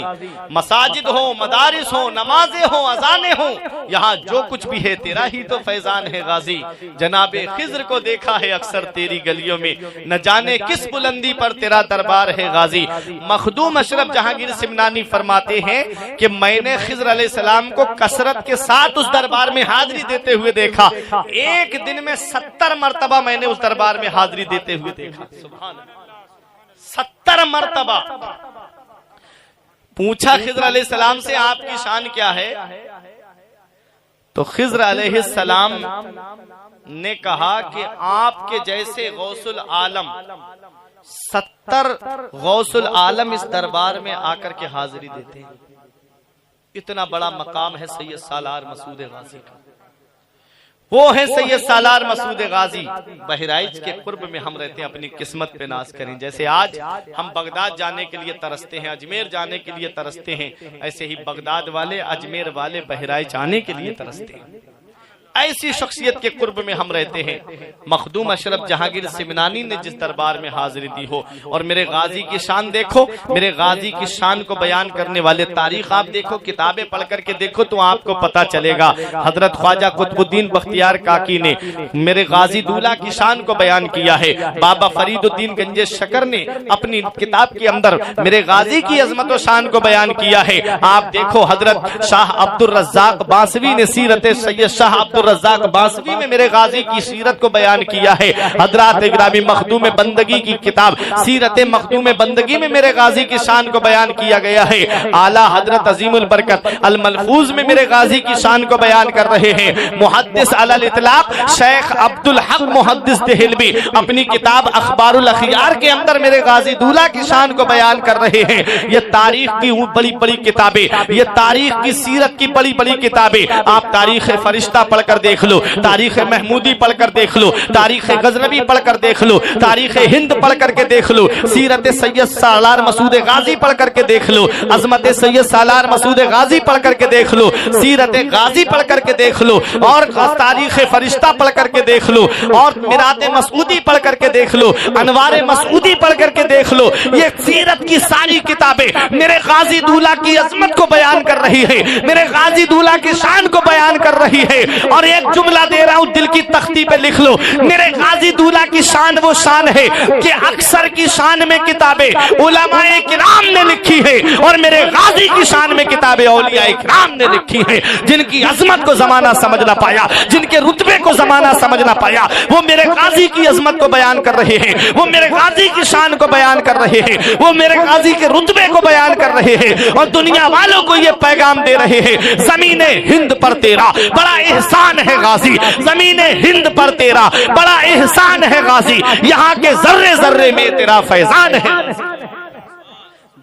मसाजिद हो, मदारिस हो, नमाजें हो, अजाने हो, यहाँ जो कुछ भी है तेरा ही तो फैजान है गाजी। जनाबे खिज़्र को देखा है अक्सर तेरी गलियों में, न जाने किस बुलंदी पर तेरा दरबार है गाजी। मखदूम अशरफ जहांगीर सिमनानी फरमाते हैं कि मैंने खिज़्र अलैहिस्सलाम को कसरत के साथ उस दरबार में हाजिरी देते हुए देखा। एक दिन में 70 मरतबा मैंने उस दरबार में हाजिरी देते हुए देखा। सुभान अल्लाह, 70 मरतबा। पूछा खिज़्र अलैहिस्सलाम से आपकी शान क्या है, तो खिज़्र अलैहिस्सलाम ने कहा कि आपके जैसे गौसुल आलम 70 गौसुल आलम इस दरबार में आकर के हाजिरी देते हैं। इतना बड़ा मकाम है सैयद सालार मसूद गाजी का। वो है सैयद सालार मसूद गाजी। बहराइच के कुर्ब में हम रहते हैं, अपनी किस्मत पे नाज करें। जैसे आज हम बगदाद जाने के लिए तरसते हैं, अजमेर जाने के लिए तरसते हैं, ऐसे ही बगदाद वाले, अजमेर वाले बहराइच आने के लिए तरसते हैं। ऐसी शख्सियत के कुर्ब में हम रहते हैं। मखदूम अशरफ जहांगीर सिमनानी ने जिस दरबार में हाजिरी दी हो, और मेरे गाजी की शान देखो, मेरे गाजी की शान को बयान करने वाले तारीख आप देखो, किताबें पढ़ करके देखो तो आपको पता चलेगा। हजरत ख्वाजा कुतुबुद्दीन बख्तियार काकी ने मेरे गाजी दूल्हा की शान को बयान किया है। बाबा फरीदुद्दीन गंजे शकर ने अपनी किताब के अंदर मेरे गाजी की अजमत व शान को बयान किया है। आप देखो हजरत शाह अब्दुल रज़्ज़ाक बांसवी ने सीरत सैयद शाह अब्दुल रज़्ज़ाक बांसवी में मेरे गाजी की सीरत को बयान किया है। हजरत इग्रामी मखदूम बंदगी की किताब सीरत मखदूम बंदगी में मेरे गाजी की शान को बयान किया गया है। आला हजरत अजीमुल बरकत अल मलफूज में मेरे गाजी की शान को बयान कर रहे हैं। मुहद्दिस अलल इतलाक शेख अब्दुल हक मुहद्दिस देहलवी अपनी किताब अखबारुल अखियार के अंदर मेरे गाजी दूल्हा की शान को बयान कर रहे हैं। ये तारीख की बड़ी बड़ी किताबें, ये तारीख की सीरत की बड़ी बड़ी किताबें, आप तारीख फरिश्ता पढ़कर देख लो, तारीख महमूदी पढ़कर देख लो, तारीख गजनवी पढ़कर देख लो, तारीख हिंद पढ़ करके देख लो, सीरत सैयद सालार मसूद गाजी पढ़ करके देख लो, अजमत सैयद सालार मसूद गाजी पढ़ करके देख लो, सीरत गाजी पढ़ करके देख लो, और तारीख फरिश्ता पढ़ करके देख लो, और मिरात मसूदी पढ़ करके देख लो, अनवार मसूदी पढ़ करके देख लो। ये सीरत की सारी किताबें मेरे गाजी दूल्हा की अजमत को बयान कर रही है, मेरे गाजी दूल्हा की शान को बयान कर रही है। और एक जुमला दे रहा हूं, दिल की तख्ती पे लिख लो, मेरे गाजी दूल्हा की शान वो शान है कि अक्सर की शान में किताबें उलमाए किराम ने लिखी है, और मेरे गाजी की शान में किताबें औलियाए किराम ने लिखी है। जिनकी अजमत को जमाना समझ ना पाया, जिनके रुतबे को जमाना समझ ना पाया, वो मेरे गाजी की अजमत को बयान कर रहे हैं, वो मेरे गाजी की शान को बयान कर रहे हैं, वो मेरे गाजी के रुतबे को बयान कर रहे हैं, और दुनिया वालों को ये पैगाम दे रहे हैं, जमीने हिंद पर तेरा बड़ा एहसान है गाजी, जमीने हिंद पर तेरा बड़ा एहसान है गाजी, यहाँ के जर्रे जर्रे में तेरा फैजान है।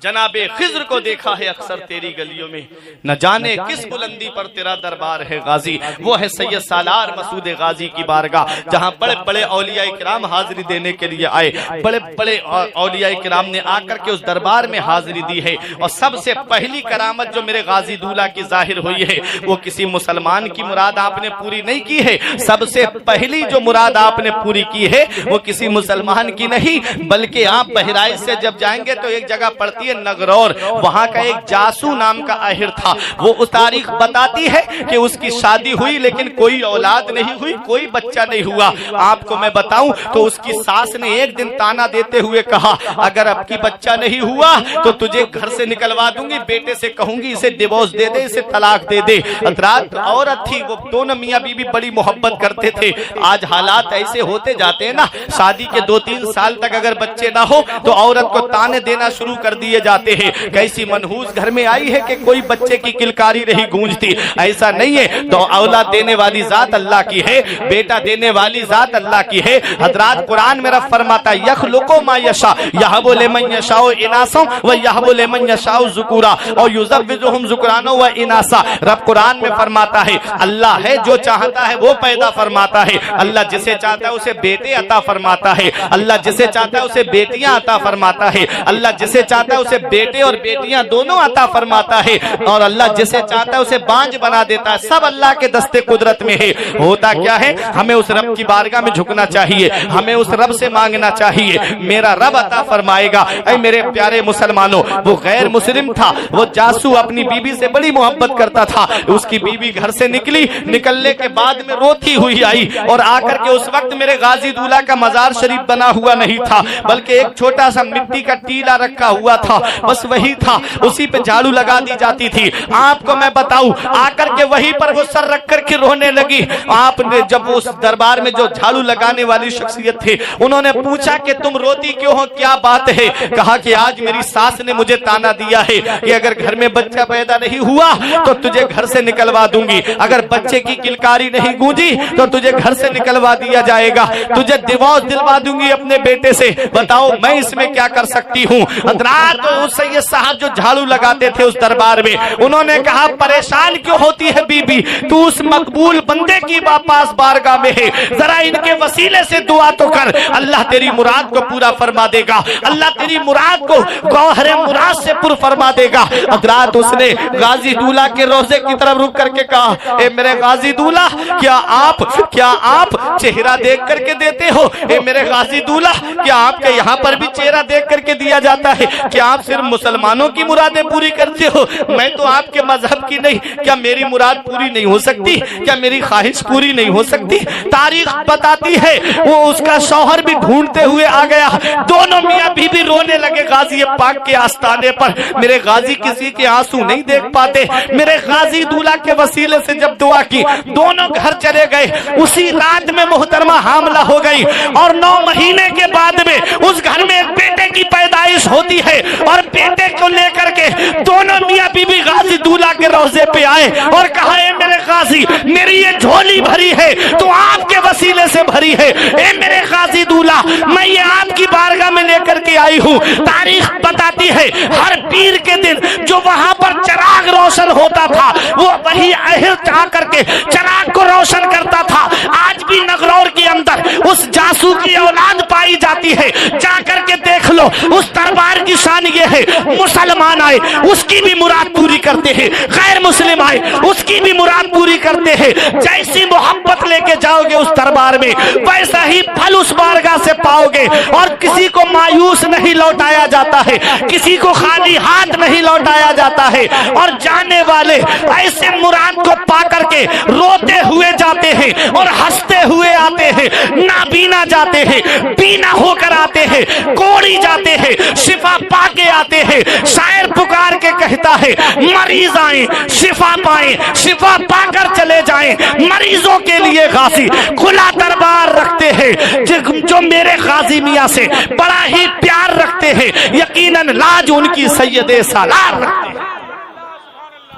जनाबे खिज्र को देखा है अक्सर तेरी गलियों में, न जाने किस बुलंदी पर तेरा दरबार है गाजी। वो है सैयद सालार मसूद गाजी की बारगाह, जहां बड़े बड़े औलिया किराम हाजिरी देने के लिए आए, बड़े बड़े औलिया किराम ने आकर के उस दरबार में हाजिरी दी है। और सबसे पहली करामत जो मेरे गाजी दूल्हा की जाहिर हुई है, वो किसी मुसलमान की मुराद आपने पूरी नहीं की है। सबसे पहली जो मुराद आपने पूरी की है वो किसी मुसलमान की नहीं, बल्कि आप बहराइच से जब जाएंगे तो एक जगह पड़ती है नगरौर, वहां का एक जासू नाम का आहिर था। वो उस तारीख बताती है कि उसकी शादी हुई लेकिन कोई औलाद नहीं हुई, कोई बच्चा नहीं हुआ। आपको मैं बताऊं तो उसकी सास ने एक दिन ताना देते हुए कहा, अगर अब की बच्चा नहीं हुआ तो तुझे घर से निकलवा दूंगी, बेटे से कहूंगी इसे डिवोर्स दे दे, इसे तलाक दे दे। रात औरत थी, वो दोनों मियां बीवी बड़ी मोहब्बत करते थे। आज हालात ऐसे होते जाते हैं ना, शादी के 2-3 साल तक अगर बच्चे ना हो तो औरत को ताने देना शुरू कर दिए जाते हैं। कैसी मनहूस घर में आई है कि कोई बच्चे की किलकारी नहीं गूंजती। ऐसा नहीं है, तो औलाद देने वाली जात अल्लाह की है, बेटा देने वाली जात अल्लाह की है। हजरात कुरान में रब फरमाता है यखलुकु मा यशा यहबु लिमन यशाउ इनासा व यहबु लिमन यशाउ ज़ुकुरा और युज़व्विजुहुम ज़ुकुराना व इनासा। रब कुरान में फरमाता है अल्लाह है जो चाहता है वो पैदा फरमाता है। अल्लाह जिसे चाहता है उसे बेटे अता फरमाता है, अल्लाह जिसे चाहता है उसे बेटियां अता फरमाता है, अल्लाह जिसे चाहता है उसे बेटे और बेटियां दोनों अता फरमाता है, और अल्लाह जिसे चाहता है उसे बांझ बना देता है। सब अल्लाह के दस्ते कुदरत में है। होता क्या है, हमें उस रब की बारगाह में झुकना चाहिए, हमें उस रब से मांगना चाहिए, मेरा रब अता फरमाएगा। ऐ मेरे प्यारे मुसलमानों, वो गैर मुस्लिम था, वो जासू अपनी बीबी से बड़ी मोहब्बत करता था। उसकी बीबी घर से निकली, निकलने के बाद में रोती हुई आई, और आकर के उस वक्त मेरे गाजी दूल्हा का मजार शरीफ बना हुआ नहीं था, बल्कि एक छोटा सा मिट्टी का टीला रखा हुआ था, बस वही था, उसी पे झाड़ू लगा दी जाती थी। आपको मैं बताऊं, आकर के वहीं पर वो सर रख करके रोने लगी। आपने जब उस दरबार में जो झाड़ू लगाने वाली शख्सियत थे, उन्होंने पूछा कि तुम रोती क्यों हो, क्या बात है? कहा कि आज मेरी सास ने मुझे ताना दिया है कि अगर घर में बच्चा पैदा नहीं हुआ तो तुझे घर से निकलवा दूंगी, अगर बच्चे की किलकारी नहीं गूंजी तो तुझे घर से निकलवा दिया जाएगा, तुझे डिवोर्स दिलवा दूंगी अपने बेटे से। बताओ मैं इसमें क्या कर सकती हूँ? रात तो उस सैयद साहब जो झाड़ू लगाते थे उस दरबार में, उन्होंने कहा परेशान क्यों होती है बीबी, तू उस मकबूल बंदे की पास बारगाह में है, जरा इनके वसीले से दुआ तो कर, अल्लाह तेरी मुराद को पूरा फरमा देगा, अल्लाह तेरी मुराद को गौहरे मुराद से पुर फरमा देगा। हजरात उसने गाजी दूल्हा के रोजे की तरफ रुक करके कहा, ए मेरे गाजी दूल्हा, क्या आप चेहरा देख करके देते हो? ए मेरे गाजी दूल्हा, क्या आपके यहाँ पर भी चेहरा देख करके दिया जाता है? क्या आप सिर्फ मुसलमानों की मुरादें पूरी करते हो? मैं तो आपके मजहब की नहीं, क्या मेरी मुराद पूरी नहीं हो सकती? क्या मेरी ख्वाहिश पूरी नहीं हो सकती? तारीख बताती है वो उसका शौहर भी ढूंढते हुए आ गया, दोनों मियां बीबी रोने लगे गाजी पाक के आस्थाने पर। मेरे गाजी किसी के आंसू नहीं देख पाते, मेरे गाजी दूल्हा के वसीले से जब दुआ की, दोनों घर चले गए। उसी रात में मोहतरमा हामला हो गई और 9 महीने के बाद में उस घर में एक बेटे की पैदाइश होती है और बेटे को लेकर के दोनों मियां बीबी गाजी दूल्हा के रोजे पे आए और कहा, ए मेरे गाजी, मेरी ये झोली भरी है तो आपके वसीले से भरी है, ए मेरे गाजी दूल्हा, मैं ये आपकी बारगाह में लेकर के आई हूँ। तारीख बताती है हर पीर के दिन जो वहां पर चराग रोशन होता था, वो वही अहिल चाह करके चराग को रोशन करता था। आज भी नगरौर के अंदर उस जासू की औलाद पाई जाती है, जाकर के देख लो। उस दरबार की शान ये है, मुसलमान आए उसकी भी मुराद पूरी करते हैं, गैर मुस्लिम आए उसकी भी मुराद पूरी करते हैं। जैसी मोहब्बत लेके जाओगे उस दरबार में, वैसा ही फल उस बारगाह से पाओगे। और किसी को मायूस नहीं लौटाया जाता है, किसी को खाली हाथ नहीं लौटाया जाता है। और जाने वाले ऐसे मुराद को पा करके रोते हुए जाते हैं और हंसते हुए आते हैं, नाबीना जाते हैं, बीना होकर आते हैं, कोड़ी जाते हैं, शिफा पाके आते हैं। शायर पुकार के कहता है, मरीज आए शिफा पाए, शिफा पाकर चले जाएं। मरीजों के लिए गाजी खुला दरबार रखते हैं, जो मेरे गाजी मियां से बड़ा ही प्यार रखते हैं, यकीनन लाज उनकी सैयदे सालार रखते हैं।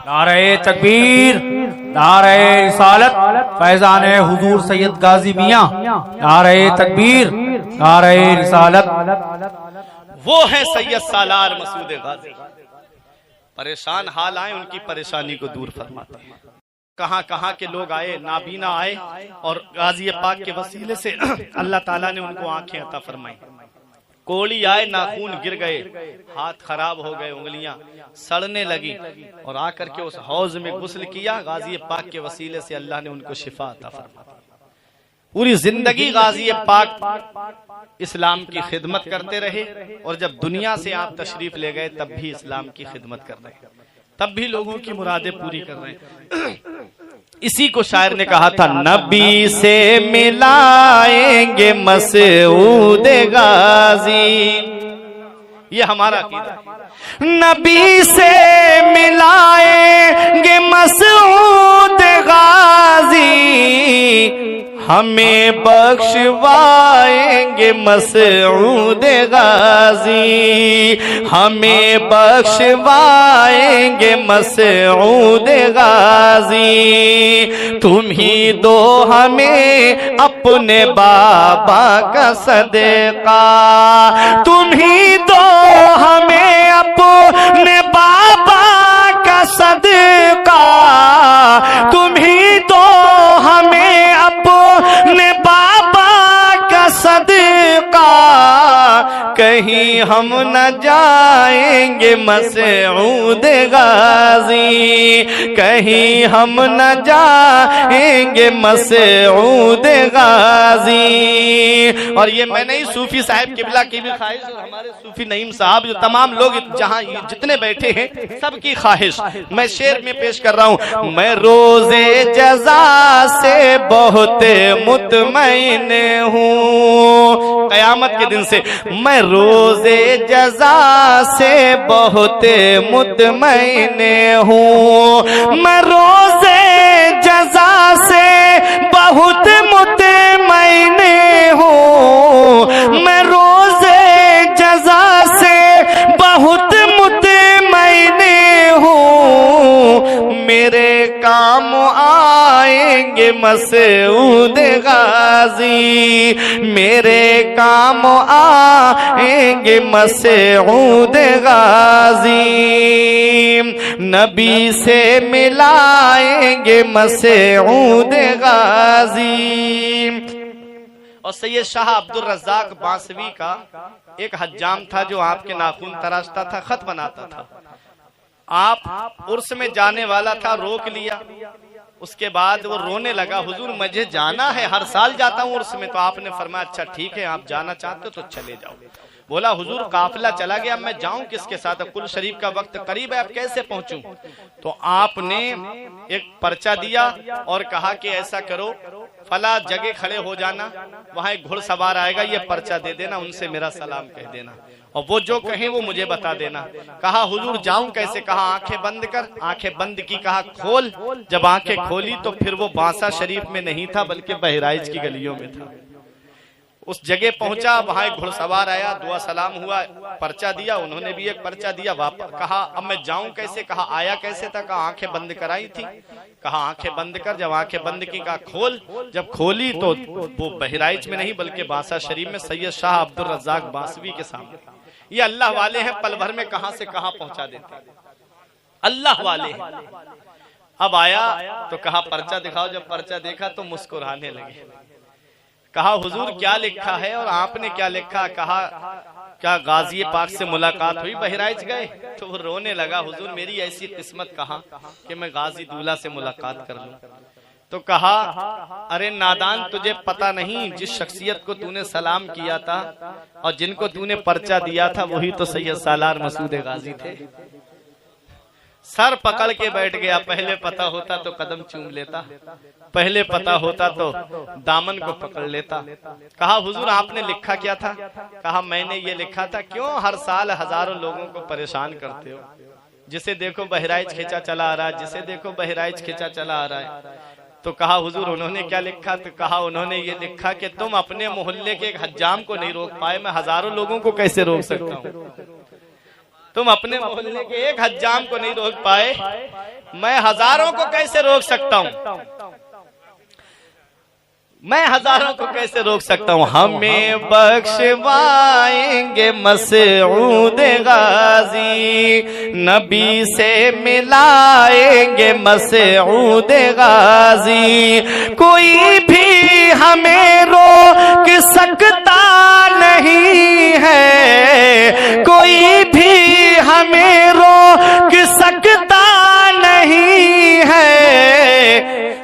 नारे तकबीर, नारे रिसालत, फैजान हुजूर सैयद गाजी मियां, नारे तकबीर, नारे रिसालत। वो है सैयद सालार मसूद गाजी, परेशान हाल आए उनकी परेशानी को दूर फरमाते हैं। कहां कहां के लोग आए, नाबीना आए और गाजी पाक के वसीले से अल्लाह ताला ने उनको आंखें अता फरमाई। कोड़ी आए, नाखून गिर गए, हाथ खराब हो गए, उंगलियां सड़ने लगी और आकर के उस हौज में गुस्ल किया। गाजी पाक के वसीले से अल्लाह ने उनको शिफा अता फरमाई। पूरी जिंदगी गाजी पाक इस्लाम की खिदमत करते रहे और जब दुनिया से आप तशरीफ ले गए तब भी इस्लाम की खिदमत कर रहे हैं, तब भी लोगों की मुरादें पूरी कर रहे हैं। इसी को शायर ने कहा था, नबी से मिलाएंगे मसूद गाजी, ये हमारा अकीदा। नबी से मिलाएंगे मसूद गाजी, हमें बख्शवाएंगे मसूद गाजी, हमें बख्शवाएंगे मसूद गाजी। तुम ही दो हमें अपने बाबा का सदका, तुम ही दो हमें अपने बाबा का सदका, तुम ही दो हमें अपने बाबा का सदका, कहीं हम न जाएंगे मसूद गाजी, कहीं हम न जाएंगे मसूद गाजी। और ये मैं नहीं, सूफी साहब किबला की भी ख्वाहिश और हमारे सूफी नईम साहब, जो तमाम लोग जहां जितने बैठे हैं सबकी ख्वाहिश मैं शेर में पेश कर रहा हूं। मैं रोजे जज़ा से बहुत मुतमईन हूँ, कयामत के दिन से मैं रोजे जज़ा से बहुत मुतमईन हूँ, मैं रोजे जज़ा से बहुत मुतमईन हूँ, मैं रोजे जज़ा से बहुत मुतमईन हूँ। मेरे काम आएंगे मसूद गाजी, मेरे काम आएंगे मसूद गाजी, नबी से मिलाएंगे मसूद गाजी। और सैयद शाह अब्दुल रज़्ज़ाक़ बांसवी का एक हज्जाम था जो आपके नाखून तराशता था, खत बनाता था। आप उर्स में जाने वाला था, रोक लिया। उसके बाद वो रोने लगा, हुजूर मुझे जाना है, हर साल जाता हूँ उर्स में। तो आपने फरमाया अच्छा ठीक है, आप जाना चाहते हो तो चले जाओ। बोला हुजूर काफिला चला गया, मैं जाऊं किसके साथ, कुल शरीफ का वक्त करीब है, अब कैसे पहुंचूं? तो आपने एक पर्चा दिया और कहा कि ऐसा करो, फला जगह खड़े हो जाना, वहां एक घुड़सवार आएगा, ये पर्चा दे देना, उनसे मेरा सलाम कह देना, और वो जो कहें वो मुझे बता देना। कहा हुजूर जाऊं कैसे? कहा आंखें बंद कर। आंखें बंद की, कहा खोल। जब आंखें खोली तो फिर वो बांसा शरीफ में नहीं था बल्कि बहराइच की गलियों में था। उस जगह पहुंचा, वहां एक घुड़सवार आया, दुआ सलाम हुआ, पर्चा दिया, उन्होंने भी एक पर्चा दिया। वापस कहा अब मैं जाऊं कैसे? कहा आया कैसे था? कहा आंखें बंद कराई थी। कहा आंखें बंद कर। जब आंखें बंद की, कहा खोल। जब खोली तो वो बहराइच में नहीं बल्कि बांसा शरीफ में सैयद शाह अब्दुल रज़्ज़ाक़ बांसवी के सामने। ये अल्लाह वाले हैं, पल भर में कहां से कहां पहुंचा देते हैं, अल्लाह वाले हैं। अब आया तो कहा पर्चा दिखाओ। जब पर्चा देखा तो मुस्कुराने लगे। कहा हुजूर क्या लिखा है? और आपने क्या लिखा? कहा क्या गाजी पाक से मुलाकात हुई, बहराइच गए? तो वो रोने लगा, हुजूर मेरी ऐसी किस्मत कहाँ कि मैं गाजी दूल्हा से मुलाकात कर लूं। तो कहा अरे नादान, तुझे पता नहीं जिस शख्सियत को तूने सलाम किया था और जिनको तूने पर्चा दिया था वही तो सैयद सालार मसूद गाजी थे। सर पकड़ के बैठ गया। पहले पता होता तो कदम चूम लेता, पहले पता होता तो दामन को पकड़ लेता। कहा हुजूर आपने लिखा क्या था? कहा मैंने ये लिखा था, क्यों हर साल हजारों लोगों को परेशान करते हो, जिसे देखो बहराइच खींचा चला आ रहा है, जिसे देखो बहराइच खींचा चला आ रहा है। तो कहा हुजूर उन्होंने क्या लिखा? तो कहा उन्होंने ये लिखा कि तुम अपने मोहल्ले के एक हज्जाम को नहीं रोक पाए, मैं हजारों लोगों को कैसे रोक सकता हूँ? तुम अपने मोहल्ले के एक हज्जाम को नहीं रोक पाए, मैं हजारों को कैसे रोक सकता हूँ? मैं हजारों को कैसे रोक सकता हूँ? हमें बख्शवाएंगे मसूद गाजी, नबी से मिलाएंगे मसूद गाजी, कोई भी हमें रोक सकता नहीं है, कोई भी हमें रोक सकता नहीं है,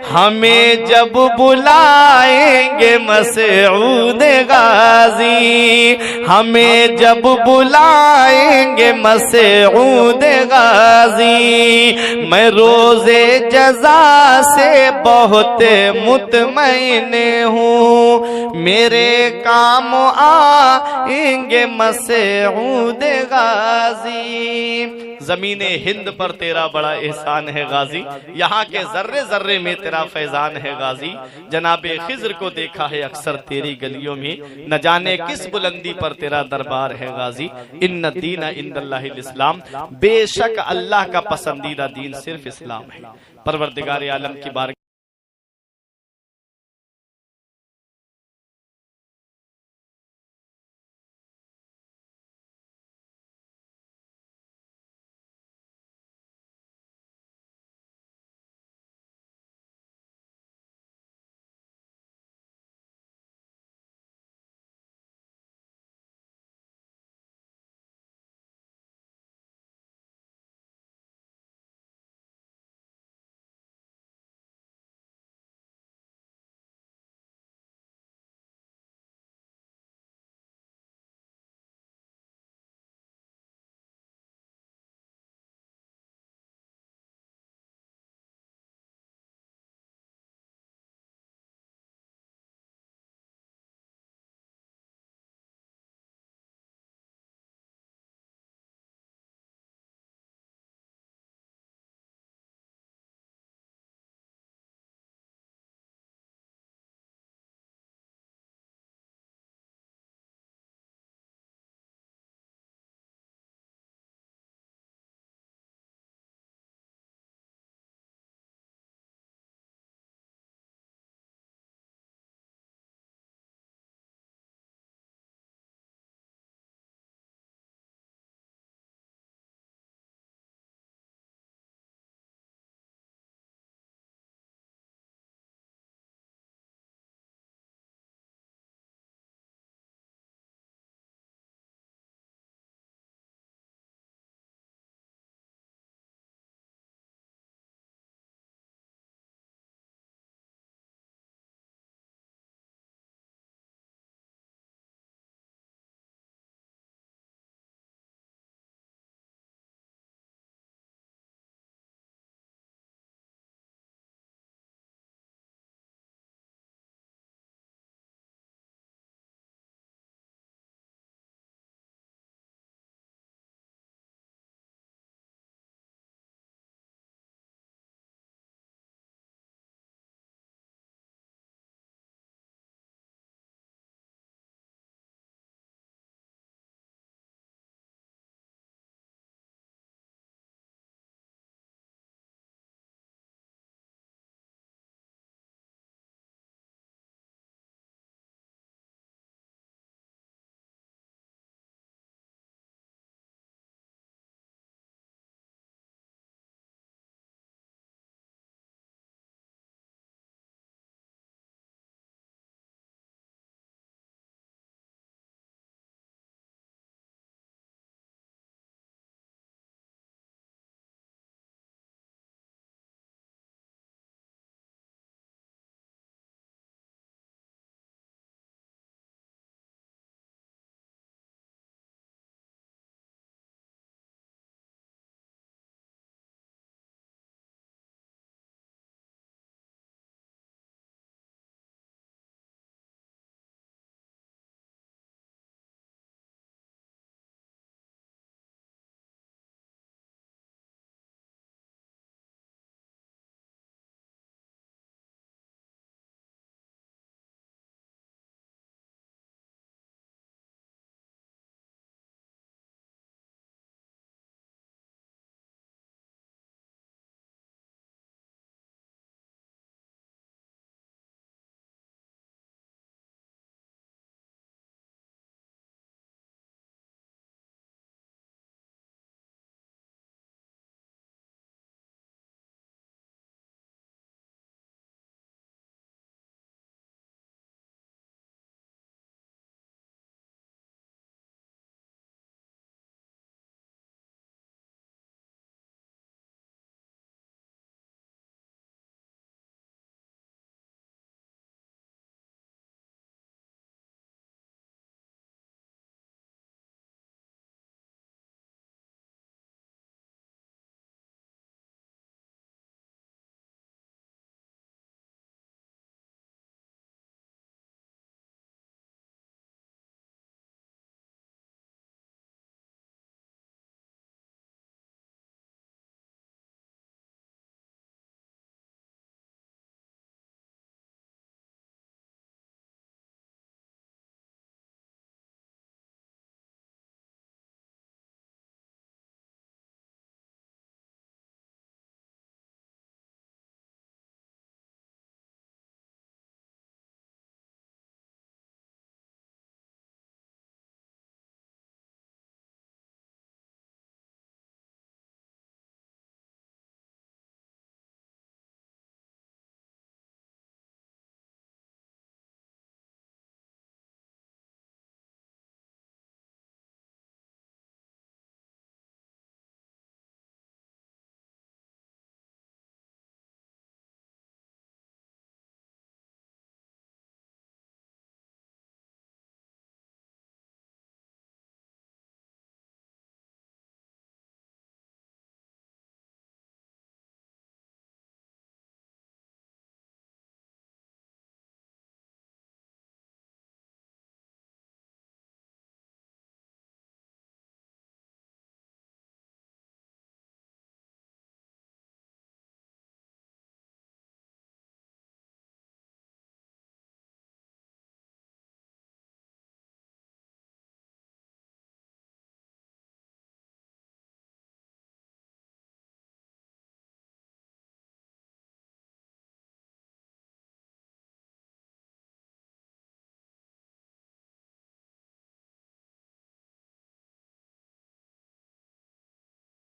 हमें जब बुलाएंगे मसूद गाजी, हमें जब बुलाएंगे मसूद गाजी, मैं रोजे जजा से बहुत मुतमईन हूँ, मेरे काम आएंगे मसूद गाजी। जमीने हिंद पर तेरा बड़ा एहसान है गाजी, यहाँ के जर्रे जर्रे में तेरा फैजान है गाजी, जनाबे खिज्र को देखा है अक्सर तेरी गलियों में, न जाने किस बुलंदी पर तेरा दरबार है गाजी। इन्न दीन इंदल्लाहिल इस्लाम, बेशक अल्लाह का पसंदीदा दीन सिर्फ इस्लाम है। परवरदिगार आलम की बार